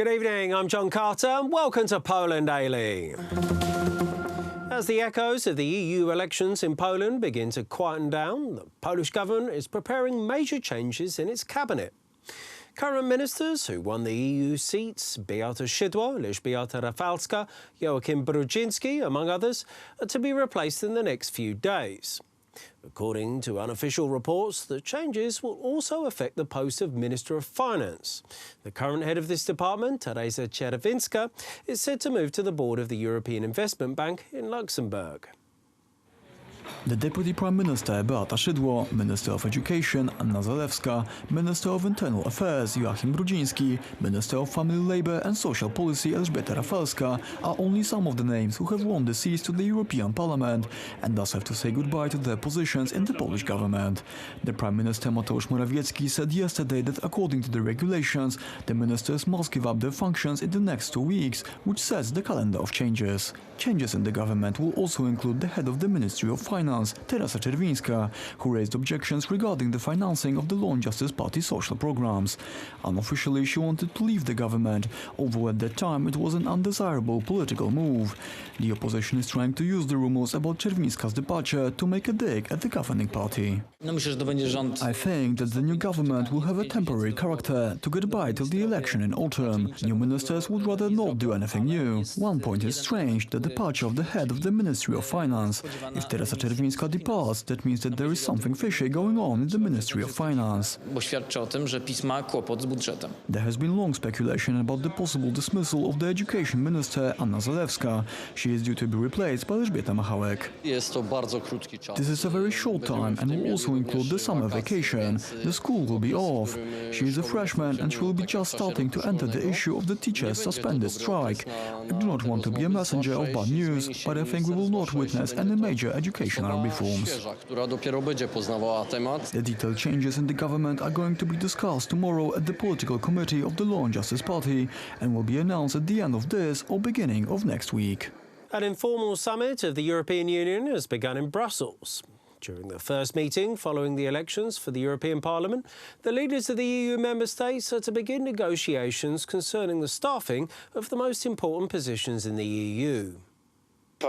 Good evening, I'm John Carter and welcome to Poland Daily. As the echoes of the EU elections in Poland begin to quieten down, the Polish government is preparing major changes in its cabinet. Current ministers who won the EU seats, Beata Szydło, Elżbieta Rafalska, Joachim Brudziński, among others, are to be replaced in the next few days. According to unofficial reports, the changes will also affect the post of Minister of Finance. The current head of this department, Teresa Czerwińska, is said to move to the board of the European Investment Bank in Luxembourg. The Deputy Prime Minister Beata Szydło, Minister of Education Anna Zalewska, Minister of Internal Affairs Joachim Brudziński, Minister of Family Labour and Social Policy Elżbieta Rafalska are only some of the names who have won the seats to the European Parliament and thus have to say goodbye to their positions in the Polish government. The Prime Minister Mateusz Morawiecki said yesterday that according to the regulations, the ministers must give up their functions in the next 2 weeks, which sets the calendar of changes. Changes in the government will also include the head of the Ministry of Finance, Teresa Czerwińska, who raised objections regarding the financing of the Law and Justice Party social programs. Unofficially, she wanted to leave the government, although at that time it was an undesirable political move. The opposition is trying to use the rumors about Czerwińska's departure to make a dig at the governing party. I think that the new government will have a temporary character to get by till the election in autumn. New ministers would rather not do anything new. One point is strange, the departure of the head of the Ministry of Finance. If Teresa Czerwińska departs, that means that there is something fishy going on in the Ministry of Finance. There has been long speculation about the possible dismissal of the Education Minister Anna Zalewska. She is due to be replaced by Elżbieta Machałek. This is a very short time and will also include the summer vacation. The school will be off. She is a freshman and she will be just starting to enter the issue of the teachers' suspended strike. I do not want to be a messenger of bad news, but I think we will not witness any major educational reforms. The detailed changes in the government are going to be discussed tomorrow at the Political Committee of the Law and Justice Party and will be announced at the end of this or beginning of next week. An informal summit of the European Union has begun in Brussels. During the first meeting following the elections for the European Parliament, the leaders of the EU member states are to begin negotiations concerning the staffing of the most important positions in the EU. The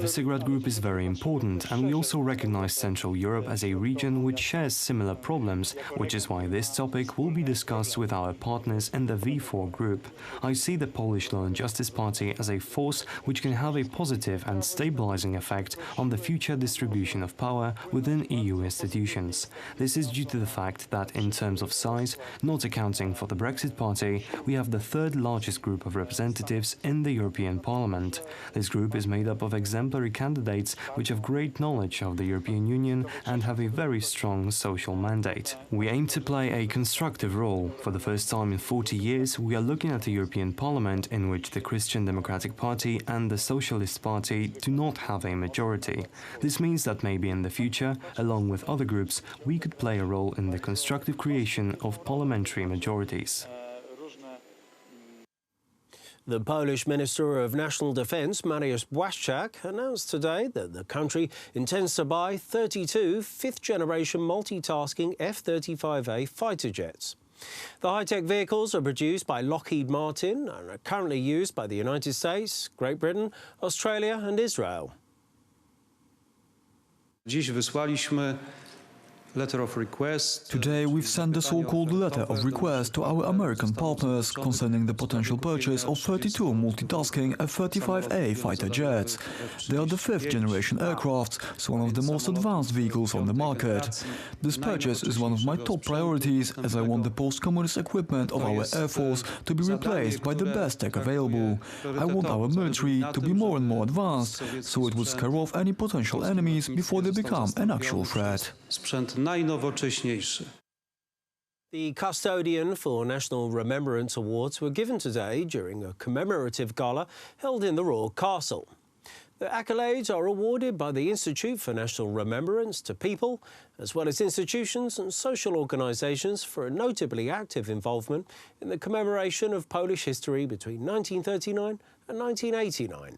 Visegrad Group is very important, and we also recognize Central Europe as a region which shares similar problems, which is why this topic will be discussed with our partners in the V4 Group. I see the Polish Law and Justice Party as a force which can have a positive and stabilizing effect on the future distribution of power within EU institutions. This is due to the fact that in terms of size, not accounting for the Brexit Party, we have the third largest group of representatives in the European Parliament. This group is made up of exemplary candidates which have great knowledge of the European Union and have a very strong social mandate. We aim to play a constructive role. For the first time in 40 years, we are looking at a European Parliament in which the Christian Democratic Party and the Socialist Party do not have a majority. This means that maybe in the future, along with other groups, we could play a role in the constructive creation of parliamentary majorities. The Polish Minister of National Defence, Mariusz Błaszczak, announced today that the country intends to buy 32 fifth-generation multitasking F-35A fighter jets. The high-tech vehicles are produced by Lockheed Martin and are currently used by the United States, Great Britain, Australia and Israel. Dziś wysłaliśmy Today we've sent the so-called letter of request to our American partners concerning the potential purchase of 32 multitasking F-35A fighter jets. They are the fifth-generation aircraft, so one of the most advanced vehicles on the market. This purchase is one of my top priorities, as I want the post-communist equipment of our Air Force to be replaced by the best tech available. I want our military to be more and more advanced, so it would scare off any potential enemies before they become an actual threat. The custodian for National Remembrance Awards were given today during a commemorative gala held in the Royal Castle. The accolades are awarded by the Institute for National Remembrance to people, as well as institutions and social organisations for a notably active involvement in the commemoration of Polish history between 1939 and 1989.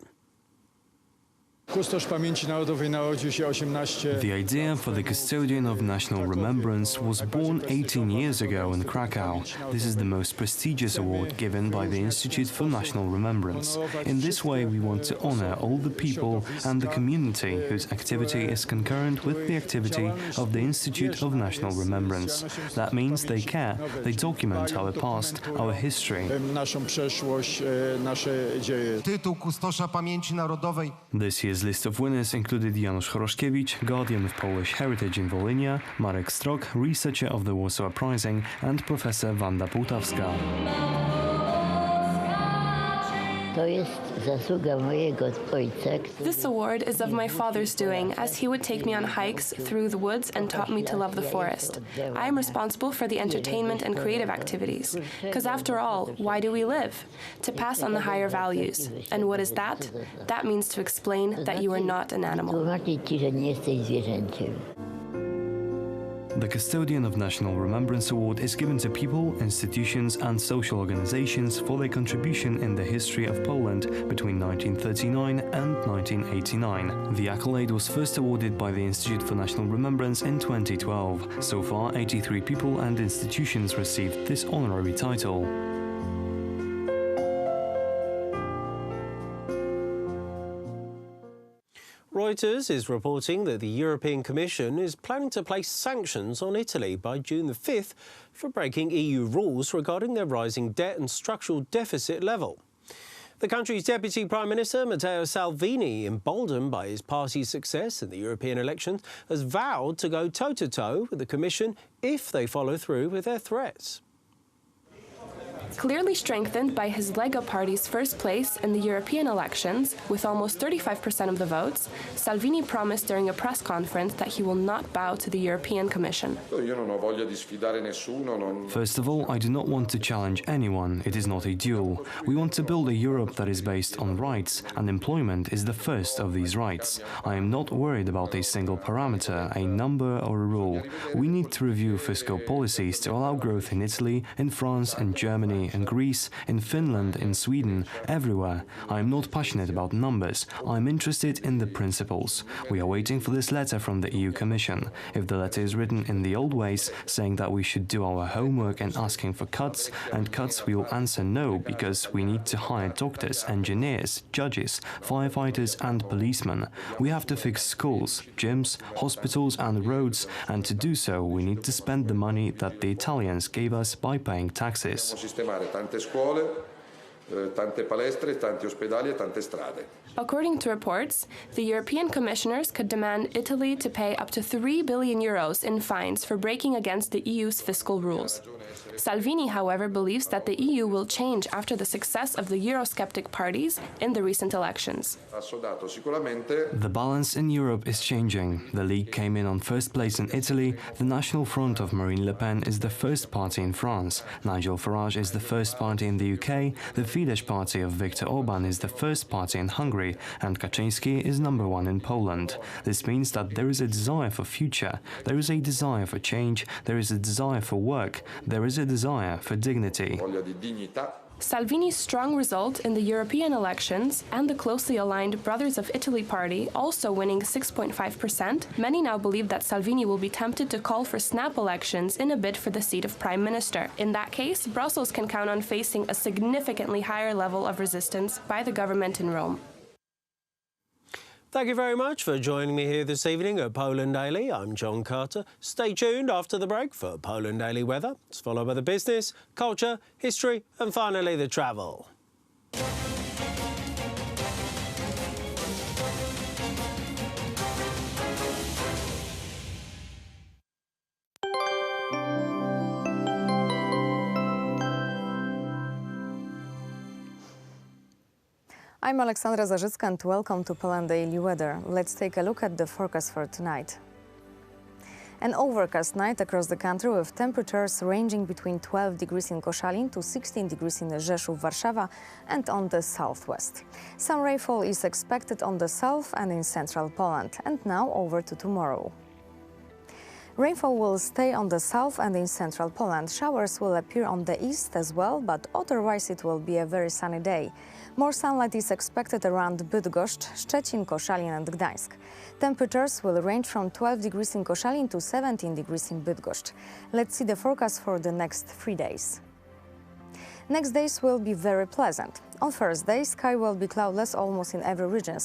Kustosz Pamięci Narodowej narodził się 18. The idea for the Custodian of National Remembrance was born 18 years ago in Krakow. This is the most prestigious award given by the Institute for National Remembrance. In this way, we want to honor all the people and the community whose activity is concurrent with the activity of the Institute of National Remembrance. That means they care, they document our past, our history. Naszą przeszłość, nasze dzieje. Tytuł Kustosza Pamięci Narodowej. This year's list of winners included Janusz Choroszkiewicz, guardian of Polish heritage in Volhynia, Marek Strok, researcher of the Warsaw Uprising, and Professor Wanda Pułtawska. To jest zasługa mojego ojca. This award is of my father's doing, as he would take me on hikes through the woods and taught me to love the forest. I am responsible for the entertainment and creative activities. Because after all, why do we live? To pass on the higher values. And what is that? That means to explain that you are not an animal. Tłumaczyć ci, że nie jesteś zwierzęciem. The Custodian of National Remembrance Award is given to people, institutions and social organizations for their contribution in the history of Poland between 1939 and 1989. The accolade was first awarded by the Institute for National Remembrance in 2012. So far, 83 people and institutions received this honorary title. Reuters is reporting that the European Commission is planning to place sanctions on Italy by June the 5th for breaking EU rules regarding their rising debt and structural deficit level. The country's Deputy Prime Minister, Matteo Salvini, emboldened by his party's success in the European elections, has vowed to go toe-to-toe with the Commission if they follow through with their threats. Clearly strengthened by his Lega party's first place in the European elections, with almost 35% of the votes, Salvini promised during a press conference that he will not bow to the European Commission. First of all, I do not want to challenge anyone. It is not a duel. We want to build a Europe that is based on rights, and employment is the first of these rights. I am not worried about a single parameter, a number or a rule. We need to review fiscal policies to allow growth in Italy, in France and Germany, in Greece, in Finland, in Sweden, everywhere. I am not passionate about numbers. I am interested in the principles. We are waiting for this letter from the EU Commission. If the letter is written in the old ways, saying that we should do our homework and asking for cuts, we will answer no, because we need to hire doctors, engineers, judges, firefighters and policemen. We have to fix schools, gyms, hospitals and roads, and to do so we need to spend the money that the Italians gave us by paying taxes. According to reports, the European commissioners could demand Italy to pay up to 3 billion euros in fines for breaking against the EU's fiscal rules. Salvini, however, believes that the EU will change after the success of the Eurosceptic parties in the recent elections. The balance in Europe is changing. The League came in on first place in Italy, the National Front of Marine Le Pen is the first party in France, Nigel Farage is the first party in the UK, the Fidesz party of Viktor Orban is the first party in Hungary, and Kaczyński is number one in Poland. This means that there is a desire for future, there is a desire for change, there is a desire for work, there is a desire for dignity. Salvini's strong result in the European elections and the closely aligned Brothers of Italy party also winning 6.5%, many now believe that Salvini will be tempted to call for snap elections in a bid for the seat of Prime Minister. In that case, Brussels can count on facing a significantly higher level of resistance by the government in Rome. Thank you very much for joining me here this evening at Poland Daily. I'm John Carter. Stay tuned after the break for Poland Daily Weather. It's followed by the business, culture, history and finally the travel. I'm Aleksandra Zarzycka and welcome to Poland Daily Weather. Let's take a look at the forecast for tonight. An overcast night across the country with temperatures ranging between 12 degrees in Koszalin to 16 degrees in Rzeszów, Warszawa and on the southwest. Some rainfall is expected on the south and in central Poland. And now over to tomorrow. Rainfall will stay on the south and in central Poland. Showers will appear on the east as well, but otherwise it will be a very sunny day. More sunlight is expected around Bydgoszcz, Szczecin, Koszalin and Gdańsk. Temperatures will range from 12 degrees in Koszalin to 17 degrees in Bydgoszcz. Let's see the forecast for the next 3 days. Next days will be very pleasant. On Thursday, sky will be cloudless almost in every region.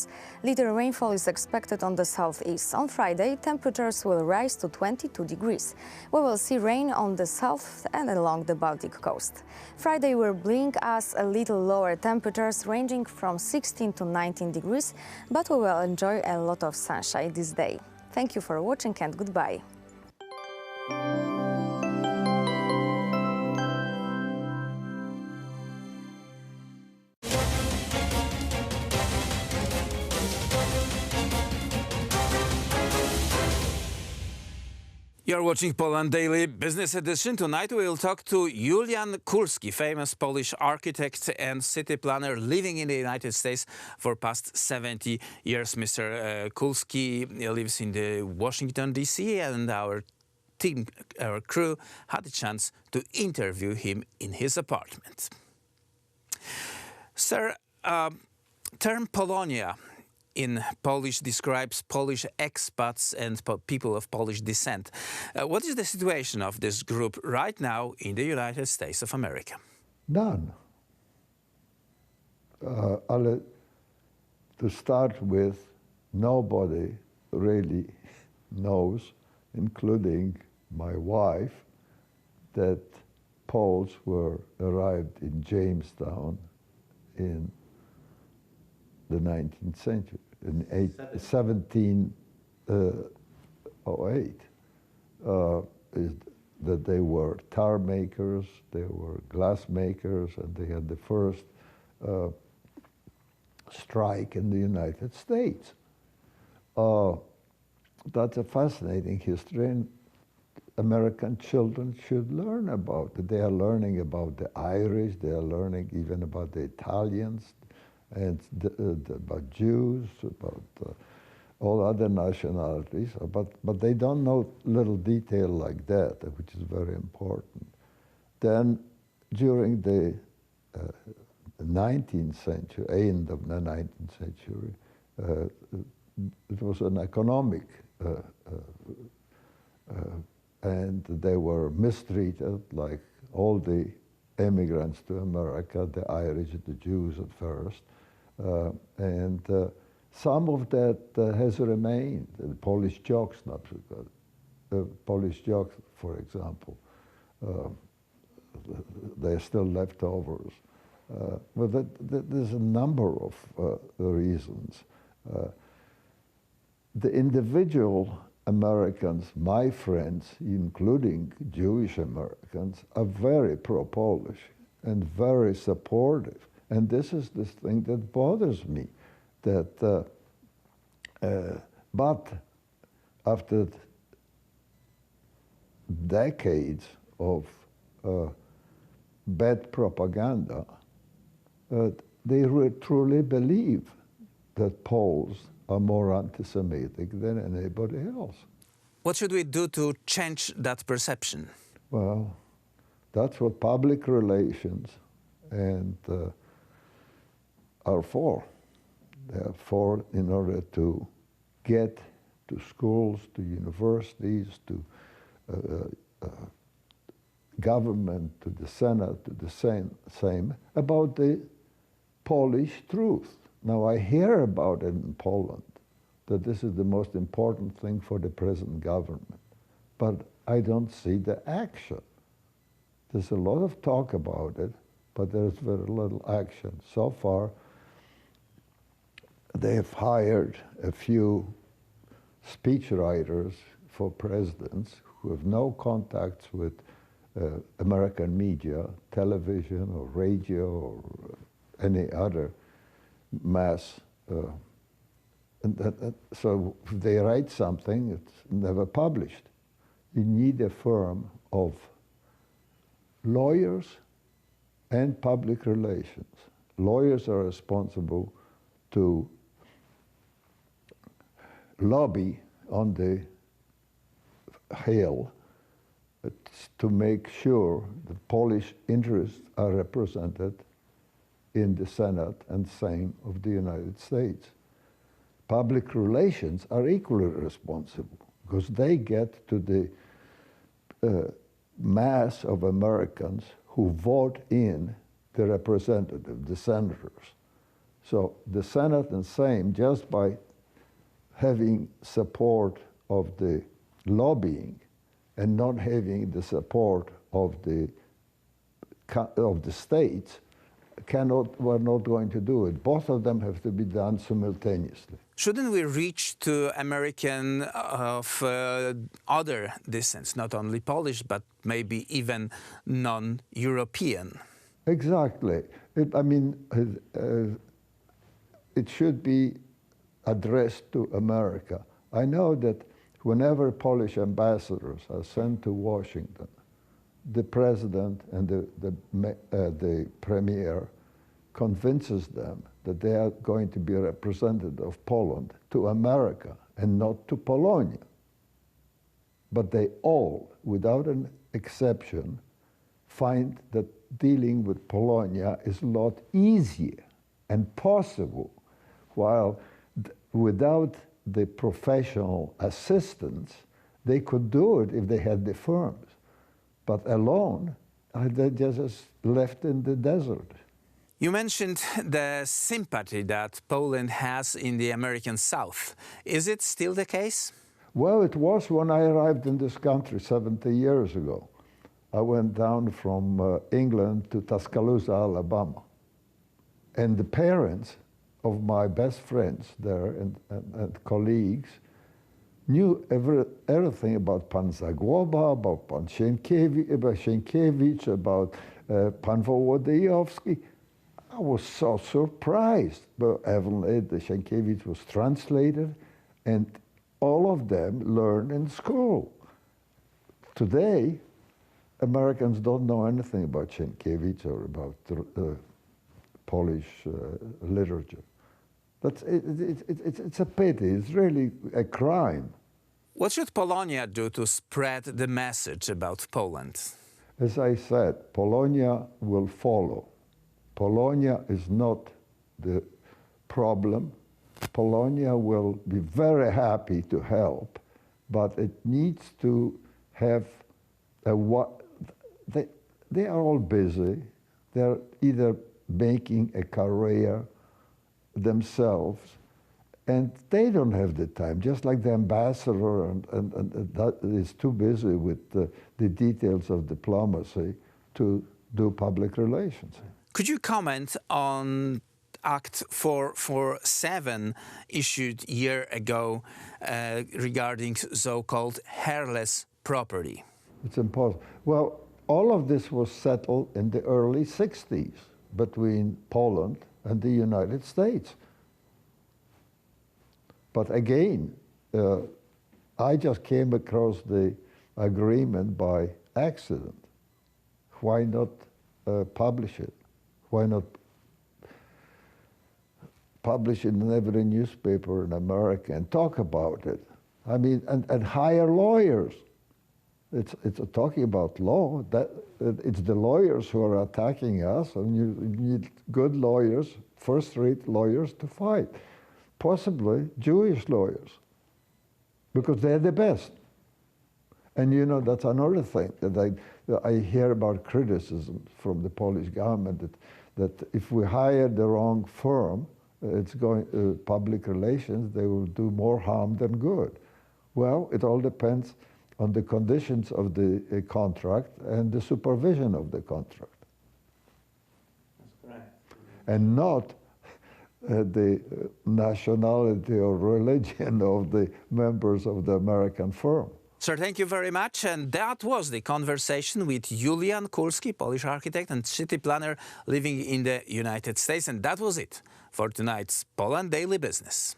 Little rainfall is expected on the southeast. On Friday, temperatures will rise to 22 degrees. We will see rain on the south and along the Baltic coast. Friday will bring us a little lower temperatures ranging from 16 to 19 degrees, but we will enjoy a lot of sunshine this day. Thank you for watching and goodbye. You're watching Poland Daily Business Edition. Tonight we'll talk to Julian Kulski, famous Polish architect and city planner living in the United States for past 70 years. Mr. Kulski lives in the Washington, D.C. and our team, our crew, had a chance to interview him in his apartment. Sir, term Polonia in Polish describes Polish expats and people of Polish descent. What is the situation of this group right now in the United States of America? None. Ale to start with, nobody really knows, including my wife, that Poles were arrived in Jamestown in the 19th century, in 1708. That they were tar makers, they were glass makers, and they had the first strike in the United States. That's a fascinating history, and American children should learn about it. They are learning about the Irish, they are learning even about the Italians, and about Jews, about all other nationalities, but they don't know little detail like that, which is very important. Then during the 19th century, end of the 19th century, it was an economic, and they were mistreated like all the immigrants to America, the Irish, the Jews at first. And some of that has remained. The Polish jokes, Polish jokes, for example, they're still leftovers. But there's a number of reasons. The individual Americans, my friends, including Jewish Americans, are very pro-Polish and very supportive. And this is the thing that bothers me, that, but after decades of bad propaganda, they truly believe that Poles are more anti-Semitic than anybody else. What should we do to change that perception? Well, that's what public relations and are for. They are for in order to get to schools, to universities, to government, to the Senate, to the same about the Polish truth. Now I hear about it in Poland, that this is the most important thing for the present government, but I don't see the action. There's a lot of talk about it, but there's very little action. So far, they've hired a few speechwriters for presidents who have no contacts with American media, television or radio or any other mass. So if they write something, it's never published. You need a firm of lawyers and public relations. Lawyers are responsible to lobby on the Hill to make sure that Polish interests are represented in the Senate and Sejm of the United States. Public relations are equally responsible because they get to the mass of Americans who vote in the representative, the senators. So the Senate and Sejm, just by having support of the lobbying and not having the support of the states, we're not going to do it. Both of them have to be done simultaneously. Shouldn't we reach to American of other descents, not only Polish, but maybe even non-European? Exactly. It should be addressed to America. I know that whenever Polish ambassadors are sent to Washington, the president and the premier convinces them that they are going to be a representative of Poland to America and not to Polonia. But they all, without an exception, find that dealing with Polonia is a lot easier and possible, while without the professional assistance, they could do it if they had the firms. But alone, they're just left in the desert. You mentioned the sympathy that Poland has in the American South. Is it still the case? Well, it was when I arrived in this country 70 years ago. I went down from England to Tuscaloosa, Alabama. And the parents of my best friends there and colleagues knew everything about Pan Zagłoba, about Pan Sienkiewicz, about Pan Wołodyjowski. I was so surprised, but evidently the Sienkiewicz was translated, and all of them learned in school. Today, Americans don't know anything about Sienkiewicz or about Polish literature. It's a pity. It's really a crime. What should Polonia do to spread the message about Poland? As I said, Polonia will follow. Polonia is not the problem. Polonia will be very happy to help, but it needs to have they are all busy. They're either making a career themselves, and they don't have the time, just like the ambassador and that is too busy with the details of diplomacy to do public relations. Could you comment on Act 447 issued a year ago regarding so-called hairless property? It's impossible. Well, all of this was settled in the early 60s between Poland and the United States. But again, I just came across the agreement by accident. Why not publish it? Why not publish it in every newspaper in America and talk about it? I mean, and hire lawyers. It's talking about law. It's the lawyers who are attacking us, and you need good lawyers, first-rate lawyers to fight. Possibly Jewish lawyers, because they're the best. And you know, that's another thing that I hear about criticism from the Polish government, that if we hire the wrong firm, it's going public relations, they will do more harm than good. Well, it all depends on the conditions of the contract and the supervision of the contract. That's correct. And not the nationality or religion of the members of the American firm. Sir, thank you very much. And that was the conversation with Julian Kulski, Polish architect and city planner living in the United States. And that was it for tonight's Poland Daily Business.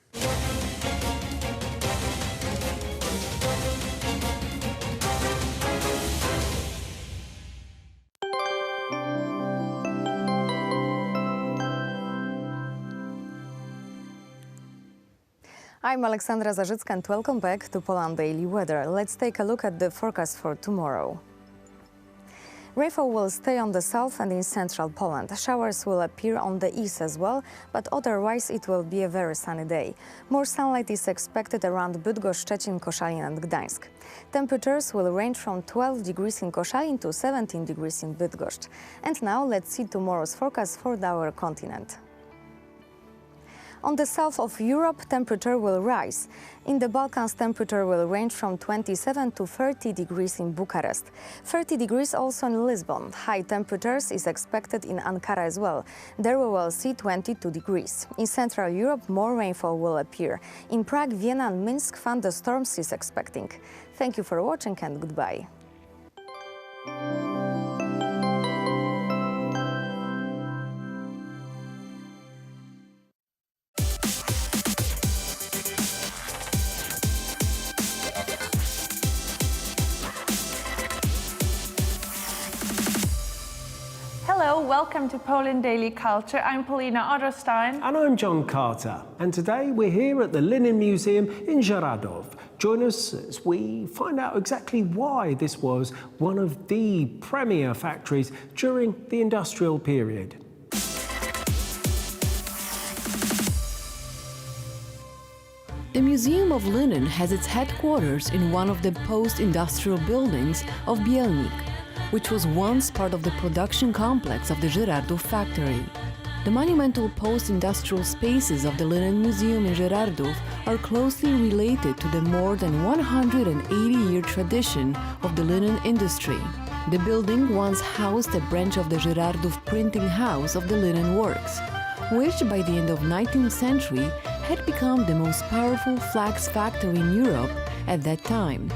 I'm Alexandra Zarzycka and welcome back to Poland Daily Weather. Let's take a look at the forecast for tomorrow. Rainfall will stay on the south and in central Poland. Showers will appear on the east as well, but otherwise it will be a very sunny day. More sunlight is expected around Bydgoszcz, Szczecin, Koszalin and Gdańsk. Temperatures will range from 12 degrees in Koszalin to 17 degrees in Bydgoszcz. And now let's see tomorrow's forecast for our continent. On the south of Europe, temperature will rise. In the Balkans, temperature will range from 27 to 30 degrees in Bucharest. 30 degrees also in Lisbon. High temperatures is expected in Ankara as well. There we will see 22 degrees. In Central Europe, more rainfall will appear. In Prague, Vienna and Minsk, thunderstorms is expecting. Thank you for watching and goodbye. Hello, welcome to Poland Daily Culture. I'm Polina Odrstein. And I'm John Carter. And today we're here at the Linen Museum in Żeradów. Join us as we find out exactly why this was one of the premier factories during the industrial period. The Museum of Linen has its headquarters in one of the post-industrial buildings of Bielnik, which was once part of the production complex of the Żeradów factory. The monumental post-industrial spaces of the Linen Museum in Żeradów are closely related to the more than 180-year tradition of the linen industry. The building once housed a branch of the Żeradów printing house of the linen works, which by the end of 19th century had become the most powerful flax factory in Europe at that time.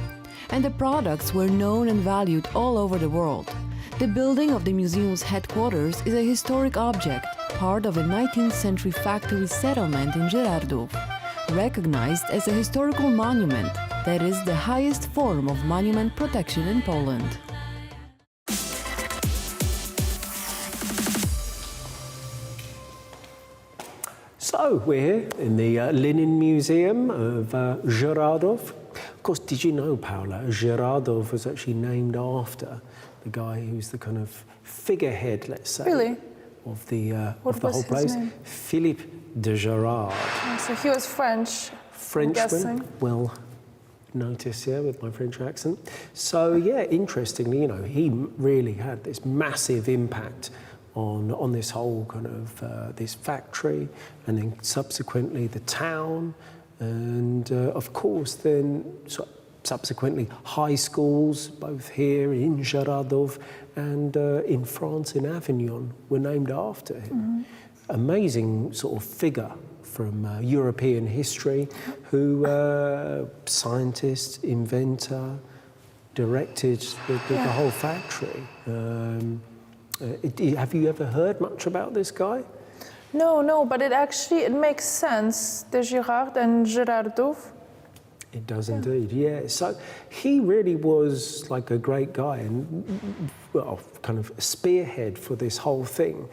And the products were known and valued all over the world. The building of the museum's headquarters is a historic object, part of a 19th century factory settlement in Żeradów, recognized as a historical monument, that is the highest form of monument protection in Poland. So we're here in the Linen Museum of Żeradów. Of course, did you know, Paula, Żeradów was actually named after the guy who's the kind of figurehead, let's say, Really? of the What was whole his place? name? Philippe de Gerard. So he was French. Frenchman, well noticed, yeah, with my French accent. So yeah, interestingly, you know, he really had this massive impact on this whole kind of this factory, and then subsequently the town, and of course then subsequently high schools, both here in Żeradów and in France in Avignon, were named after him. Mm-hmm. Amazing sort of figure from European history, who scientist, inventor, directed the whole factory. Have you ever heard much about this guy? No, but it makes sense, de Gerard and Żeradów. It does indeed, yeah. So he really was like a great guy and, well, kind of a spearhead for this whole thing.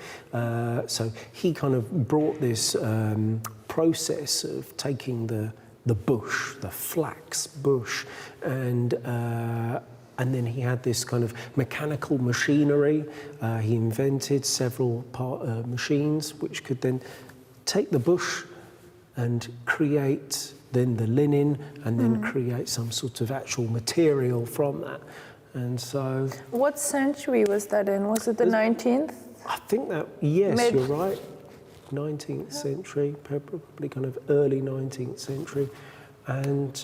So he kind of brought this process of taking the bush, the flax bush, and then he had this kind of mechanical machinery. He invented several machines which could then take the bush and create then the linen, and then create some sort of actual material from that. And so... What century was that in? Was it the 19th? I think that, yes, you're right. 19th century, probably kind of early 19th century. And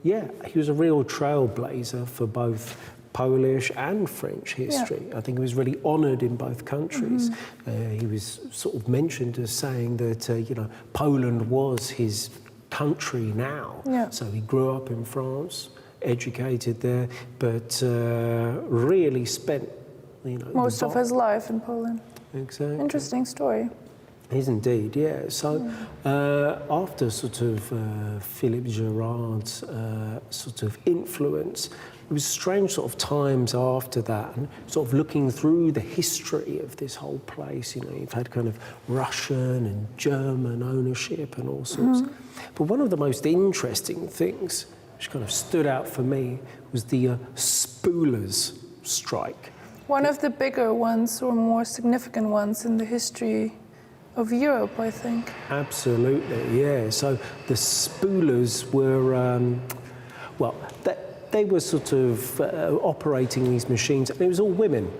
yeah, he was a real trailblazer for both Polish and French history. Yeah. I think he was really honoured in both countries. He was sort of mentioned as saying that, you know, Poland was his country now. Yeah. So he grew up in France, educated there, but really spent, you know, most of his life in Poland. Exactly. Interesting story. Is indeed, yeah. So after sort of Philippe Girard's sort of influence, it was strange sort of times after that, and sort of looking through the history of this whole place. You know, you've had kind of Russian and German ownership and all sorts. But one of the most interesting things, which kind of stood out for me, was the Spoolers strike. One of the bigger ones or more significant ones in the history of Europe, I think. Absolutely, yeah. So the Spoolers were, well, they were sort of operating these machines, and it was all women.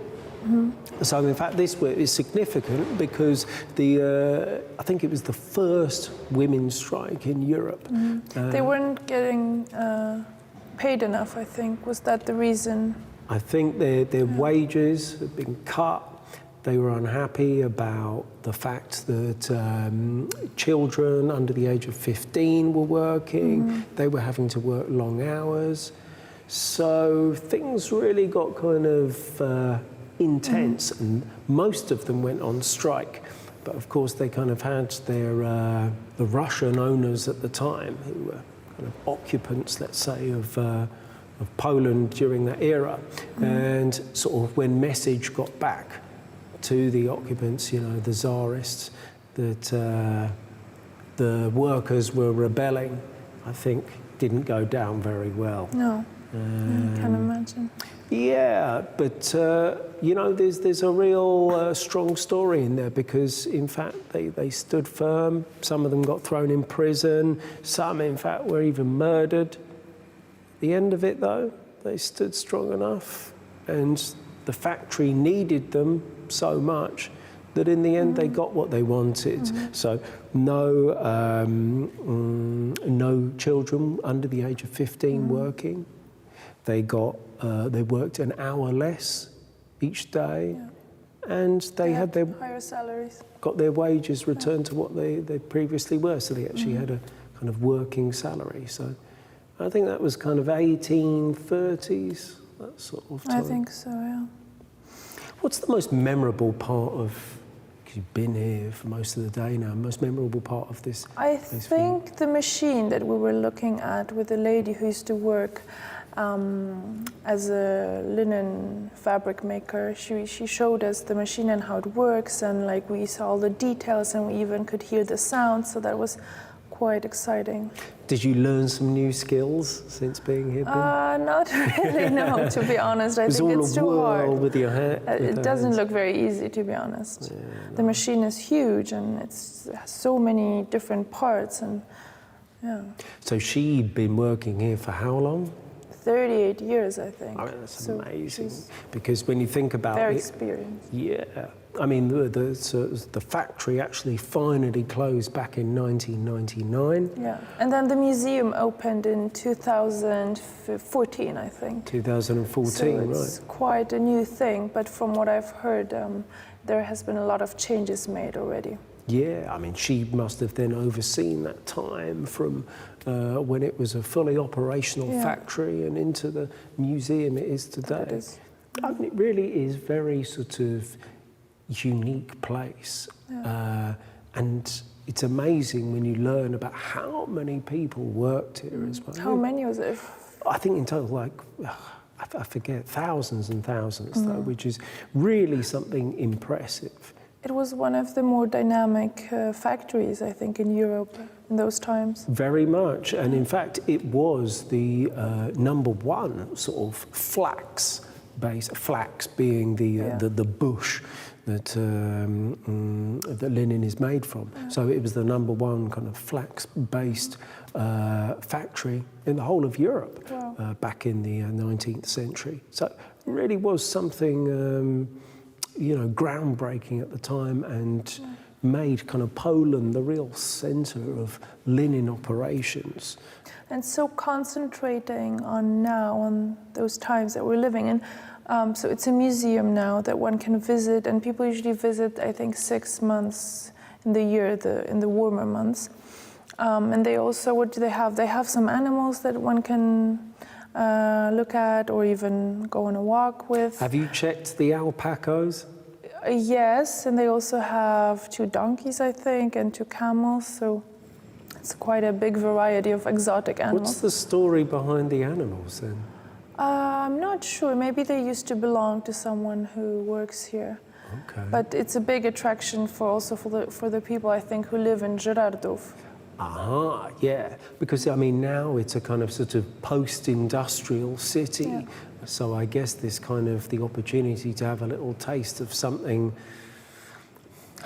So in fact, this is significant because I think it was the first women's strike in Europe. They weren't getting paid enough, I think. Was that the reason? I think their wages had been cut. They were unhappy about the fact that children under the age of 15 were working. They were having to work long hours. So things really got kind of intense, and most of them went on strike. But of course, they kind of had the Russian owners at the time, who were kind of occupants, let's say, of Poland during that era. And sort of when message got back to the occupants, you know, the Tsarists, that the workers were rebelling, I think didn't go down very well. No, I can imagine. Yeah, but you know, there's a real strong story in there, because in fact they stood firm. Some of them got thrown in prison. Some, in fact, were even murdered. The end of it, though, they stood strong enough, and the factory needed them so much that in the end they got what they wanted. So no children under the age of 15 working. They worked an hour less each day, and they had their higher salaries. Got their wages returned to what they previously were. So they actually had a kind of working salary. So I think that was kind of 1830s, that sort of time. I think so, yeah. What's the most memorable part of, because you've been here for most of the day now, most memorable part of this? I think the machine that we were looking at with the lady who used to work as a linen fabric maker, she showed us the machine and how it works, and like we saw all the details, and we even could hear the sound, so that was quite exciting. Did you learn some new skills since being here? Not really, no, to be honest. I think it's too hard. With your It doesn't look very easy, to be honest. Yeah, the machine is huge, and it has so many different parts, and yeah. So she'd been working here for how long? 38 years, I think. Oh, that's amazing. Because when you think about very it... experienced. Yeah. I mean, the factory actually finally closed back in 1999. Yeah. And then the museum opened in 2014, I think. 2014, so it's quite a new thing, but from what I've heard, there has been a lot of changes made already. Yeah, I mean, she must have then overseen that time from when it was a fully operational factory and into the museum it is today. I mean, it really is very sort of unique place. Yeah. And it's amazing when you learn about how many people worked here as well. How many was it? I think in total, like, I forget, thousands and thousands, though, which is really something impressive. It was one of the more dynamic factories, I think, in Europe in those times. Very much, and in fact, it was the #1 sort of flax being the bush that that linen is made from. So it was the #1 kind of flax-based factory in the whole of Europe back in the 19th century. So it really was something you know, groundbreaking at the time, and made kind of Poland the real centre of linen operations. And so concentrating on those times that we're living in. So it's a museum now that one can visit, and people usually visit, I think, 6 months in the year, in the warmer months. And they also, what do they have? They have some animals that one can look at or even go on a walk with. Have you checked the alpacas? Yes, and they also have 2 donkeys, I think, and 2 camels, so it's quite a big variety of exotic animals. What's the story behind the animals then? I'm not sure. Maybe they used to belong to someone who works here. Okay. But it's a big attraction for the people, I think, who live in Żyrardów. Yeah, because I mean now it's a kind of sort of post-industrial city, Yeah. so I guess this kind of the opportunity to have a little taste of something.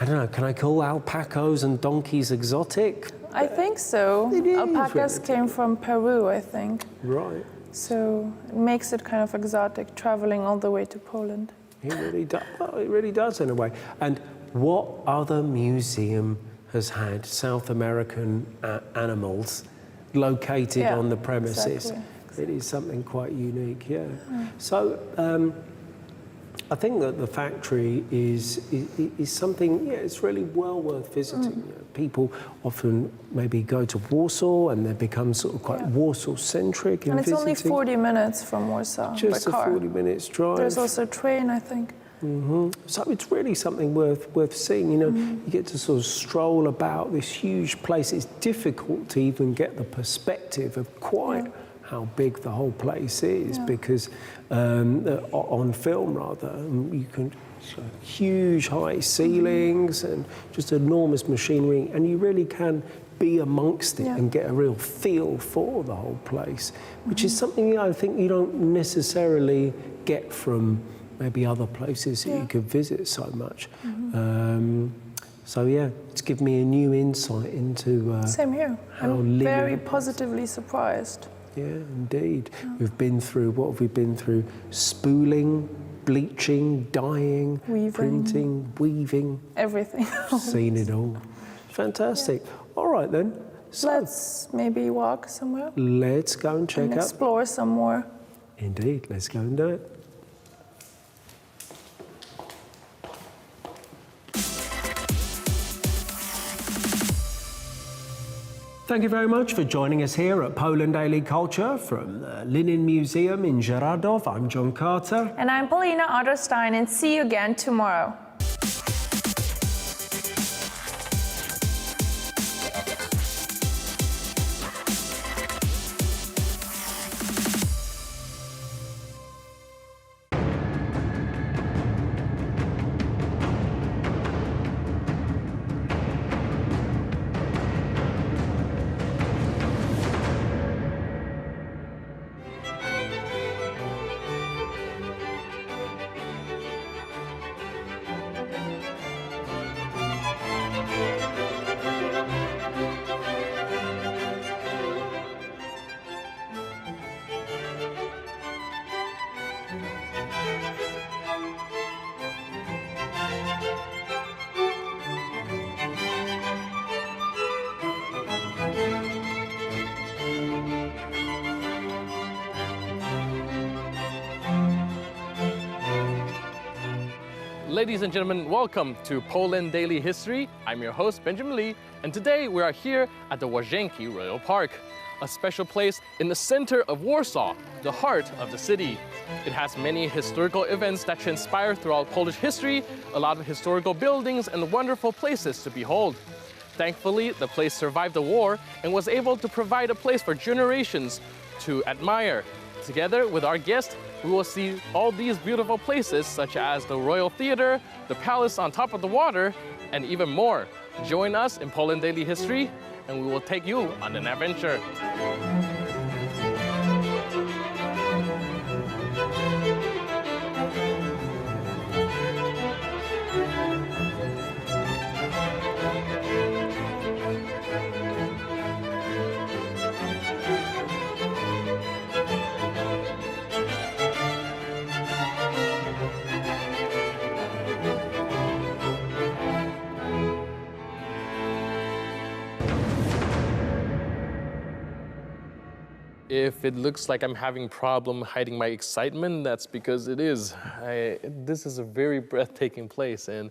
I don't know. Can I call alpacas and donkeys exotic? I think so. It is Alpacas relative. came from Peru, I think. Right. So it makes it kind of exotic, traveling all the way to Poland. It really does. Well, it really does in a way. And what other museum has had South American animals located on the premises? Exactly. It is something quite unique, yeah. So I think that the factory is something, yeah, it's really well worth visiting. You know, people often maybe go to Warsaw and they become sort of quite Warsaw-centric in And it's visiting. only 40 minutes from Warsaw Just by car. a 40 minutes drive. There's also a train, I think. So it's really something worth seeing. You know, you get to sort of stroll about this huge place. It's difficult to even get the perspective of quite how big the whole place is because on film rather, you can huge high ceilings and just enormous machinery, and you really can be amongst it and get a real feel for the whole place, which is something I think you don't necessarily get from maybe other places that you could visit so much. So yeah, it's given me a new insight into Same here. how I'm living very a place. positively surprised. Yeah, indeed. We've been through, what have we been through? Spooling, bleaching, dyeing, Weaving. printing, weaving. Everything. Seen it all. Fantastic. All right then. So Let's maybe walk somewhere let's go and check and out. explore some more. Indeed, let's go and do it. Thank you very much for joining us here at Poland Daily Culture from the Linen Museum in Żyrardów. I'm John Carter. And I'm Paulina Otterstein, and see you again tomorrow. Ladies and gentlemen, welcome to Poland Daily History. I'm your host, Benjamin Lee, and today we are here at the Łazienki Royal Park, a special place in the center of Warsaw, the heart of the city. It has many historical events that transpire throughout Polish history, a lot of historical buildings and wonderful places to behold. Thankfully, the place survived the war and was able to provide a place for generations to admire. Together with our guest, we will see all these beautiful places such as the Royal Theatre, the palace on top of the water, and even more. Join us in Poland Daily History, and we will take you on an adventure. If it looks like I'm having problem hiding my excitement, that's because it is. This is a very breathtaking place, and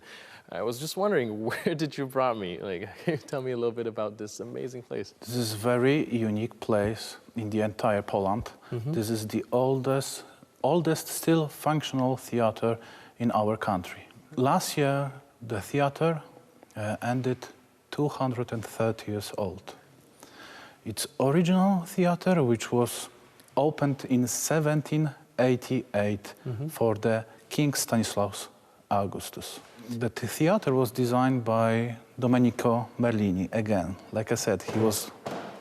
I was just wondering, where did you brought me? Like, can you tell me a little bit about this amazing place? This is a very unique place in the entire Poland. This is the oldest still functional theater in our country. Last year, the theater ended 230 years old. Its original theater, which was opened in 1788 for the King Stanislaus Augustus. The theater was designed by Domenico Merlini. Again, like I said, he was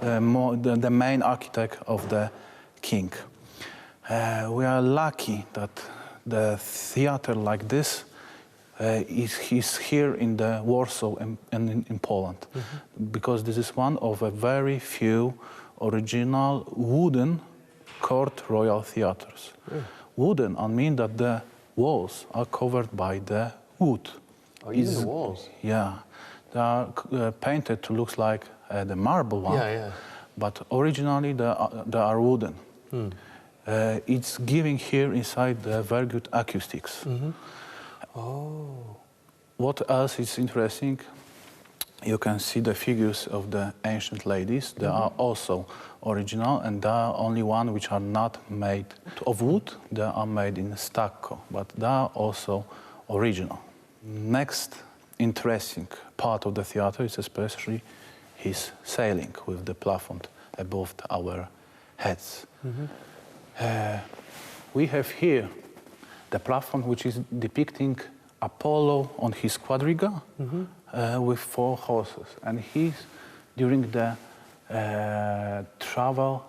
the main architect of the king. We are lucky that the theater like this is here in the Warsaw and in Poland, because this is one of a very few original wooden court royal theaters. Wooden, I mean that the walls are covered by the wood. Oh, even the walls? Yeah. They are painted to look like the marble one, but originally they are wooden. It's giving here inside very good acoustics. Oh. What else is interesting? You can see the figures of the ancient ladies. They are also original, and there are only one which are not made of wood. They are made in stucco, but they are also original. Next interesting part of the theater is especially his sailing with the plafond above our heads. We have here the plafond which is depicting Apollo on his quadriga with 4 horses, and he's during the travel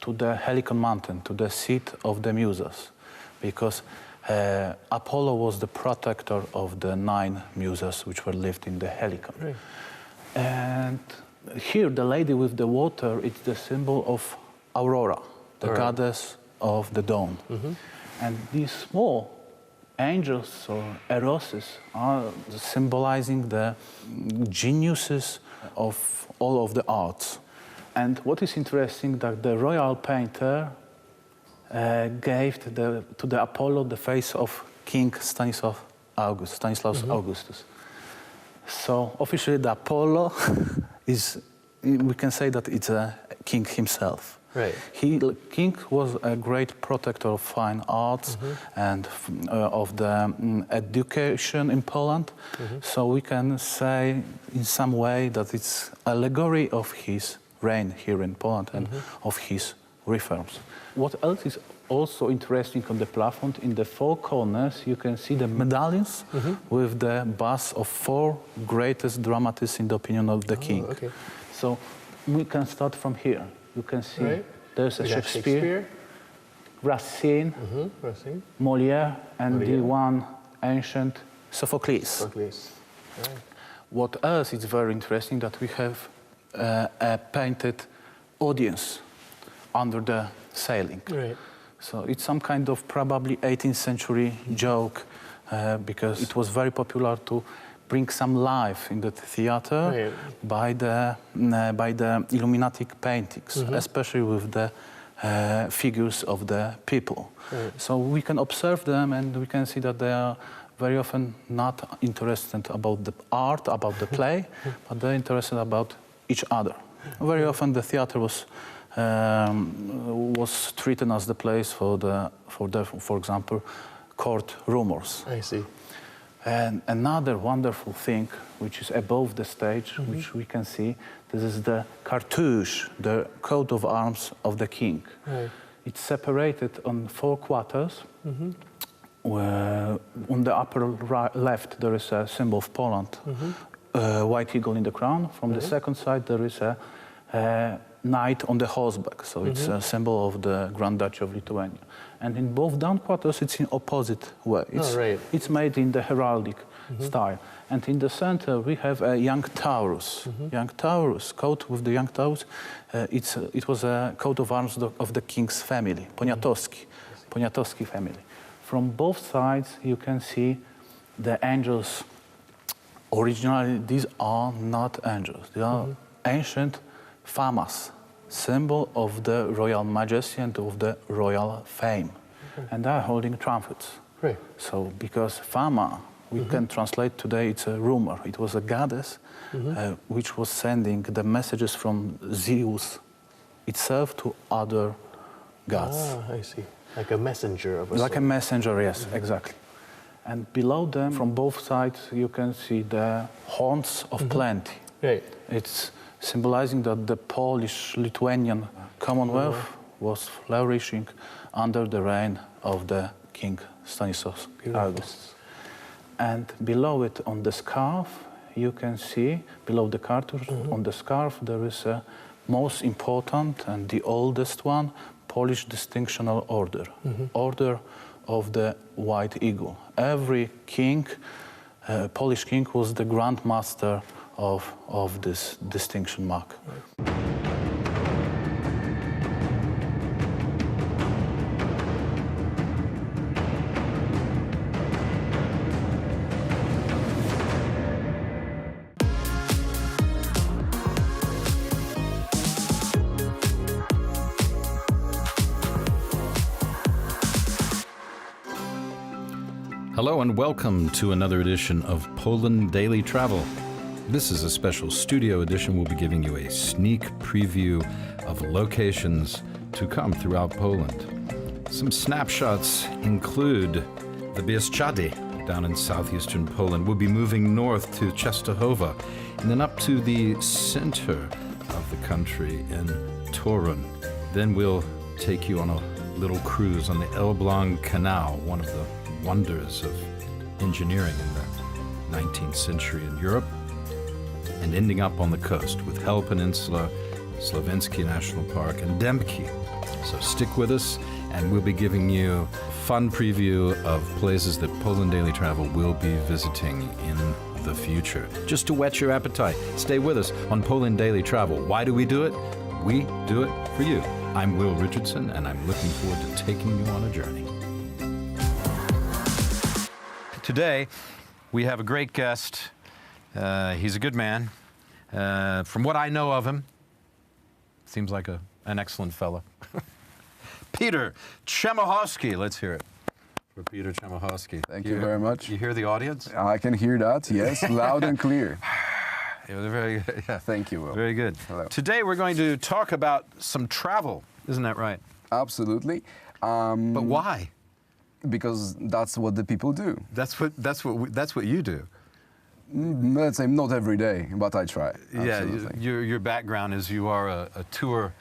to the Helicon mountain, to the seat of the Muses, because Apollo was the protector of the 9 Muses which were lived in the Helicon. Right. And here the lady with the water, it's the symbol of Aurora, the goddess of the dawn. And these small angels or eroses are symbolizing the geniuses of all of the arts. And what is interesting, that the royal painter gave to the Apollo the face of King Stanislaus Augustus. So officially the Apollo is, we can say that it's a king himself. Right. King was a great protector of fine arts and of the education in Poland. So we can say in some way that it's allegory of his reign here in Poland and of his reforms. What else is also interesting on the plafond, in the 4 corners you can see the medallions with the busts of 4 greatest dramatists in the opinion of the king. So we can start from here. You can see there's a Shakespeare, Racine, Molière, and the one ancient Sophocles. What else is very interesting, that we have a painted audience under the sailing. So it's some kind of probably 18th century joke, because it was very popular to bring some life in the theater by the illuminatic paintings, especially with the figures of the people. So we can observe them and we can see that they are very often not interested about the art, about the play, but they're interested about each other. Very often the theater was treated as the place for example, court rumors. I see. And another wonderful thing, which is above the stage, which we can see, this is the cartouche, the coat of arms of the king. It's separated on 4 quarters. Where on the upper left there is a symbol of Poland, white eagle in the crown. From the second side there is a knight on the horseback, so it's a symbol of the Grand Duchy of Lithuania. And in both down quarters it's in opposite way. It's made in the heraldic style. And in the center we have a young Taurus. Young Taurus, coat with the young Taurus. It was a coat of arms of the king's family, Poniatowski family. From both sides you can see the angels. Originally these are not angels, they are ancient famas, symbol of the royal majesty and of the royal fame. And they are holding trumpets. So because fama, we can translate today, it's a rumor. It was a goddess which was sending the messages from Zeus itself to other gods. Ah, I see. Like a messenger of a Like a messenger, yes, exactly. And below them, from both sides, you can see the horns of plenty. Right. It's symbolizing that the Polish-Lithuanian Commonwealth was flourishing under the reign of the King Stanisław August. And below it, on the scarf, you can see, below the cartouche, on the scarf, there is a most important and the oldest one, Polish Distinctional Order, Order of the White Eagle. Every king, Polish king, was the Grand Master of this distinction mark. Hello and welcome to another edition of Poland Daily Travel. This is a special studio edition. We'll be giving you a sneak preview of locations to come throughout Poland. Some snapshots include the Bieszczady down in southeastern Poland. We'll be moving north to Częstochowa and then up to the center of the country in Torun. Then we'll take you on a little cruise on the Elbląg Canal, one of the wonders of engineering in the 19th century in Europe, and ending up on the coast with Hel Peninsula, Słowenskie National Park, and Dębki. So stick with us, and we'll be giving you a fun preview of places that Poland Daily Travel will be visiting in the future. Just to whet your appetite, stay with us on Poland Daily Travel. Why do we do it? We do it for you. I'm Will Richardson, and I'm looking forward to taking you on a journey. Today, we have a great guest. He's a good man. From what I know of him, seems like an excellent fella. Peter Chemachowski, let's hear it for Peter Chemachowski. Thank you very much. You hear the audience? I can hear that, yes, loud and clear. It was very good. Yeah. Thank you, Will. Very good. Hello. Today we're going to talk about some travel. Isn't that right? Absolutely. But why? Because that's what the people do. That's what you do. Let's say not every day, but I try. Absolutely. Yeah, your background is you are a tour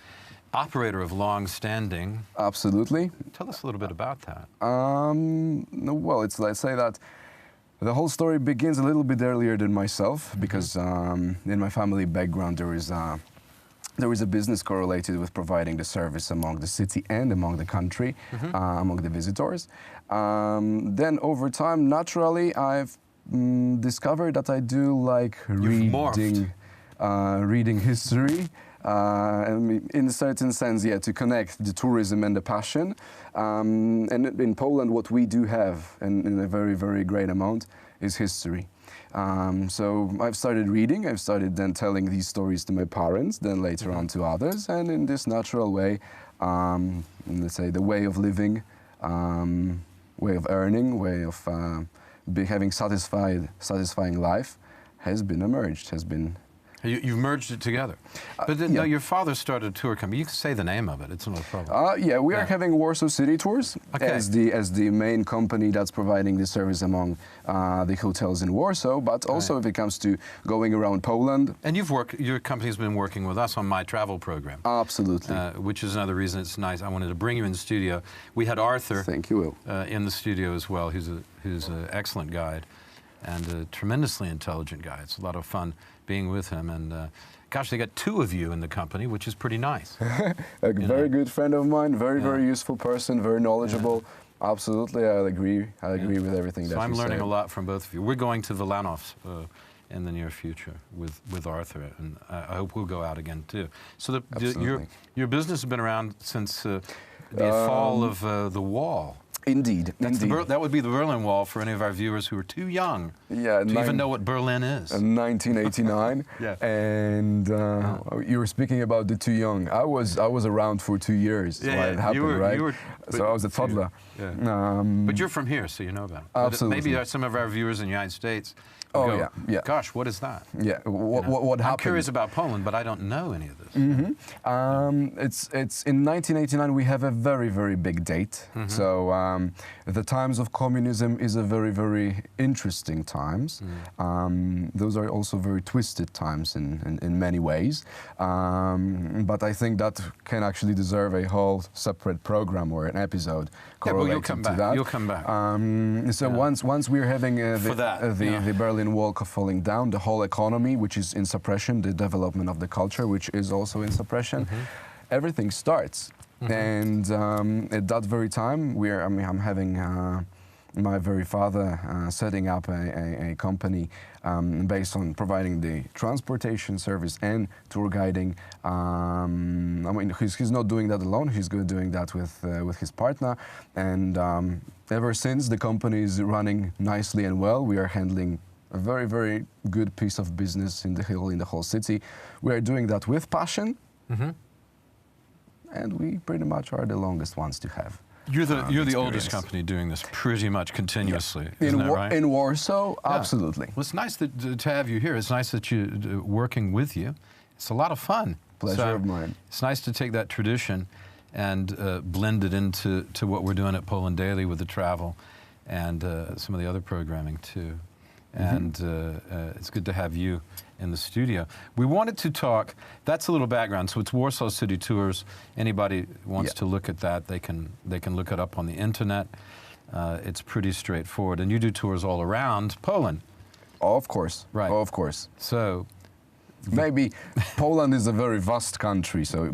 operator of long standing. Absolutely. Tell us a little bit about that. Well, let's say that the whole story begins a little bit earlier than myself, because in my family background there is a business correlated with providing the service among the city and among the country, among the visitors. Then over time, naturally, I've discovered that I do like reading history. In a certain sense, yeah, to connect the tourism and the passion. And in Poland, what we do have, and in a very, very great amount, is history. So I've started reading, I've started then telling these stories to my parents, then later on to others, and in this natural way, let's say the way of living, way of earning, way of having satisfying life has been emerged, has been... You've merged it together. But no, your father started a tour company. You can say the name of it. It's no problem. Yeah, we are having Warsaw City Tours as the main company that's providing the service among the hotels in Warsaw. But also, if it comes to going around Poland, and your company's been working with us on my travel program. Absolutely. Which is another reason it's nice. I wanted to bring you in the studio. We had Arthur. Thank you, Will. In the studio as well. Who's an excellent guide and a tremendously intelligent guy. It's a lot of fun being with him, and gosh, they got two of you in the company, which is pretty nice. A very good friend of mine, very useful person, very knowledgeable. Yeah. Absolutely, I agree with everything that you say. So I'm learning a lot from both of you. We're going to Wilanów in the near future with Arthur, and I hope we'll go out again too. So your business has been around since the fall of the wall. Indeed, that would be the Berlin Wall for any of our viewers who are too young to even know what Berlin is. 1989. Yeah. And you were speaking about the too young. I was around for 2 years when it happened, right? So I was a toddler. But you're from here, so you know about it. Absolutely. Maybe some of our viewers in the United States, Oh, go, yeah, yeah. Gosh, what is that? Yeah, You know? what happened? I'm curious about Poland, but I don't know any of this. It's in 1989 we have a very, very big date. So the times of communism is a very, very interesting times. Those are also very twisted times in many ways. But I think that can actually deserve a whole separate program or an episode correlated to that. You'll come back. So once we're having the Berlin Wall falling down, the whole economy, which is in suppression, the development of the culture, which is also in suppression, everything starts. And at that very time, I'm having my very father setting up a company based on providing the transportation service and tour guiding. I mean, he's not doing that alone. He's doing that with his partner. And ever since, the company is running nicely and well. We are handling a very, very good piece of business in the whole city. We are doing that with passion. And we pretty much are the longest ones to have. You're the oldest company doing this pretty much continuously, isn't that right? In Warsaw, absolutely. Well, it's nice to have you here. It's nice that you working with you. It's a lot of fun. Pleasure of mine. It's nice to take that tradition and blend it into what we're doing at Poland Daily with the travel and some of the other programming too. And it's good to have you in the studio. We wanted to talk, that's a little background, so it's Warsaw City Tours. Anybody wants to look at that, they can look it up on the internet. It's pretty straightforward. And you do tours all around Poland. Of course, right. Of course. So, maybe Poland is a very vast country, so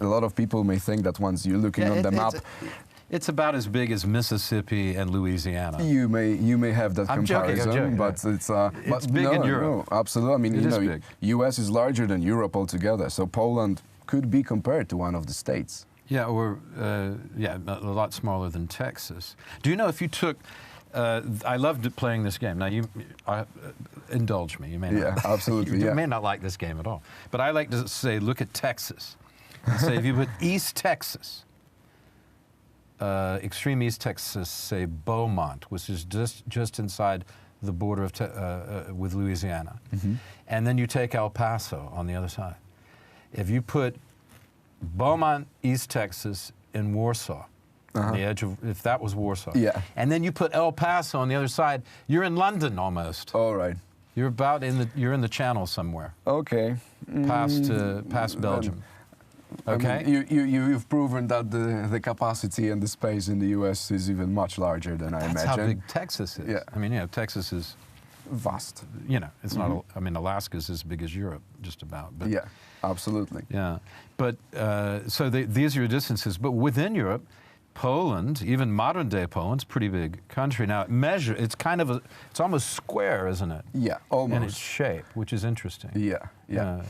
a lot of people may think that once you're looking on the map, it's about as big as Mississippi and Louisiana. You may have that comparison, joking, but it's big in Europe. No, absolutely. I mean, it is big. U.S. is larger than Europe altogether, so Poland could be compared to one of the states. Yeah, or a lot smaller than Texas. Do you know if you took? I loved playing this game. Now indulge me. You may not. Yeah, absolutely. You may not like this game at all, but I like to say, look at Texas, and say if you put East Texas. Extreme East Texas, say Beaumont, which is just inside the border of with Louisiana, and then you take El Paso on the other side. If you put Beaumont, East Texas, in Warsaw, on the edge of, if that was Warsaw, and then you put El Paso on the other side, you're in London almost. All right. You're in the Channel somewhere. Okay. Past Belgium. Okay. I mean, you've proven that the capacity and the space in the U.S. is even much larger than I imagine. That's how big Texas is. Yeah. I mean, Texas is vast. It's not. I mean, Alaska's as big as Europe, just about. But, yeah, absolutely. Yeah, but so these are your distances. But within Europe, Poland, even modern-day Poland's a pretty big country. Now, it's kind of it's almost square, isn't it? Yeah, almost. In its shape, which is interesting. Yeah.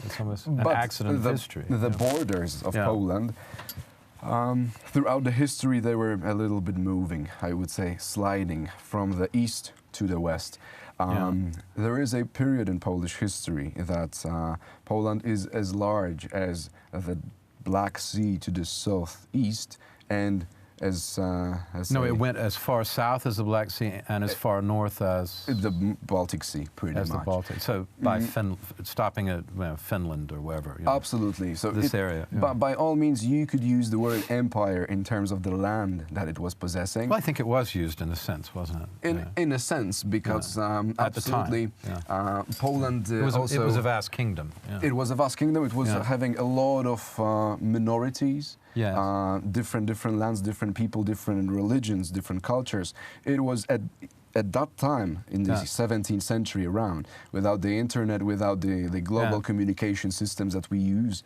It's almost an accident of history. The borders of Poland, throughout the history, they were a little bit moving, I would say, sliding from the east to the west. There is a period in Polish history that Poland is as large as the Black Sea to the southeast, and it went as far south as the Black Sea and as far north as the Baltic Sea, pretty much. As the Baltic. So by stopping at Finland or wherever. Absolutely. So this area. But by all means, you could use the word empire in terms of the land that it was possessing. Well, I think it was used in a sense, wasn't it? In a sense, because at absolutely, the time, Poland it was a vast kingdom. It was a vast kingdom. It was having a lot of minorities. Different lands, different people, different religions, different cultures. It was at that time in the 17th century around, without the internet, without the global communication systems that we use,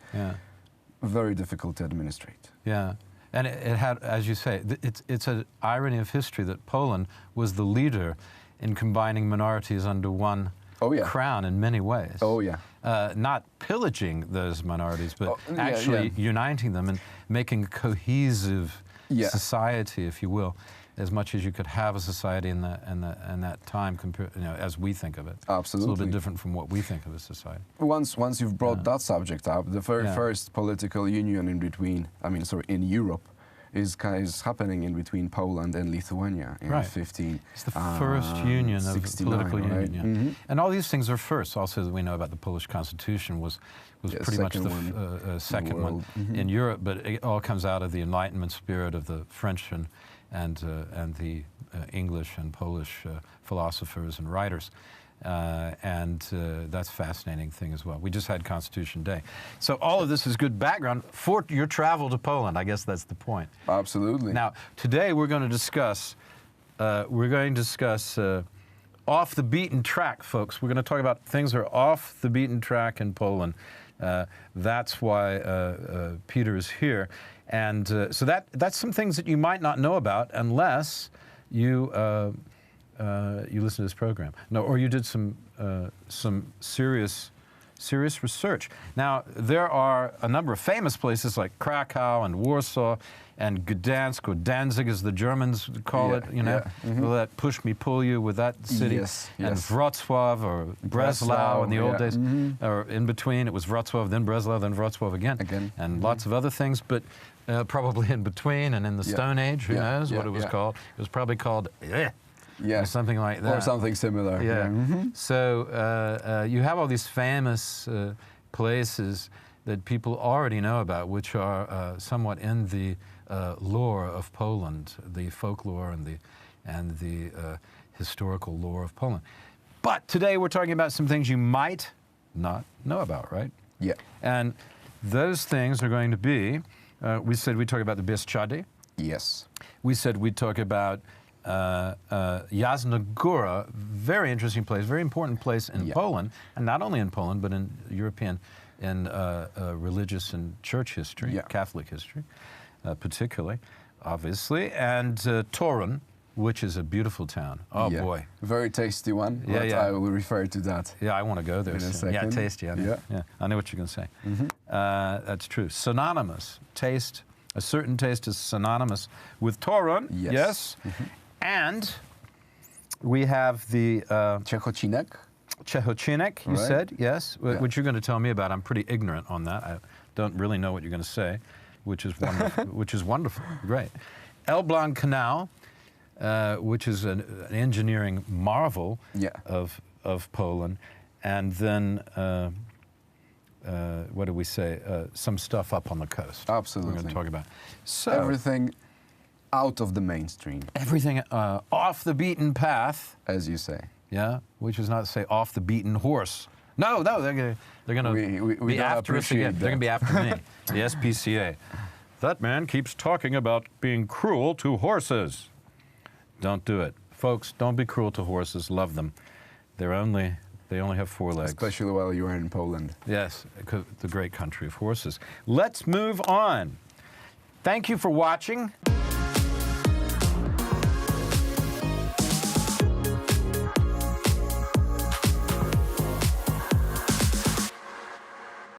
very difficult to administrate. Yeah, and it had, as you say, it's an irony of history that Poland was the leader in combining minorities under one crown in many ways. Oh yeah. Not pillaging those minorities, but actually uniting them and making a cohesive society, if you will, as much as you could have a society in that time, as we think of it. Absolutely. It's a little bit different from what we think of as society. Once you've brought that subject up, the very first political union in Europe is happening in between Poland and Lithuania in Right. 15. It's the first union of political right? union. Yeah. And all these things are first. Also, that we know about the Polish Constitution was pretty much the second one in Europe, but it all comes out of the Enlightenment spirit of the French and the English and Polish philosophers and writers. That's a fascinating thing as well. We just had Constitution Day. So all of this is good background for your travel to Poland. I guess that's the point. Absolutely. Now, today we're going to discuss off the beaten track, folks. We're going to talk about things that are off the beaten track in Poland. That's why Peter is here. And so that's some things that you might not know about unless you listen to this program. No, or you did some serious research. Now, there are a number of famous places like Krakow and Warsaw and Gdansk, or Danzig as the Germans call it, you know, that push me, pull you with that city. Yes, and Wrocław or Breslau in the old days, or in between, it was Wrocław, then Breslau, then Wrocław again. And lots of other things, but probably in between and in the Stone Age, who knows what it was called. It was probably called or something like that. Or something similar. So you have all these famous places that people already know about, which are somewhat in the lore of Poland, the folklore and the historical lore of Poland. But today we're talking about some things you might not know about, right? Yeah. And those things are going to be, we said we'd talk about the Bieszczady. Yes. We said we'd talk about Jasna Góra, very interesting place, very important place in Poland, and not only in Poland, but in European, in religious and church history, Catholic history, particularly, obviously, and Torun, which is a beautiful town. Oh boy, very tasty one. I will refer to that. Yeah, I want to go there in a soon. second. Yeah, tasty. I know what you're going to say. That's true. Synonymous taste. A certain taste is synonymous with Torun. Yes. And we have the Ciechocinek. Ciechocinek, you said, yes, which you're going to tell me about. I'm pretty ignorant on that. I don't really know what you're going to say, which is wonderful. Which is wonderful. Great. Elbląg Canal, which is an engineering marvel of Poland, and then what do we say? Some stuff up on the coast. Absolutely. We're going to talk about. So everything out of the mainstream. Everything off the beaten path, as you say. Yeah, which is not to say off the beaten horse. No, they're going to be after us again. They're going to be after me. The SPCA. That man keeps talking about being cruel to horses. Don't do it, folks. Don't be cruel to horses. Love them. They only have 4 legs. Especially while you are in Poland. Yes, the great country of horses. Let's move on. Thank you for watching.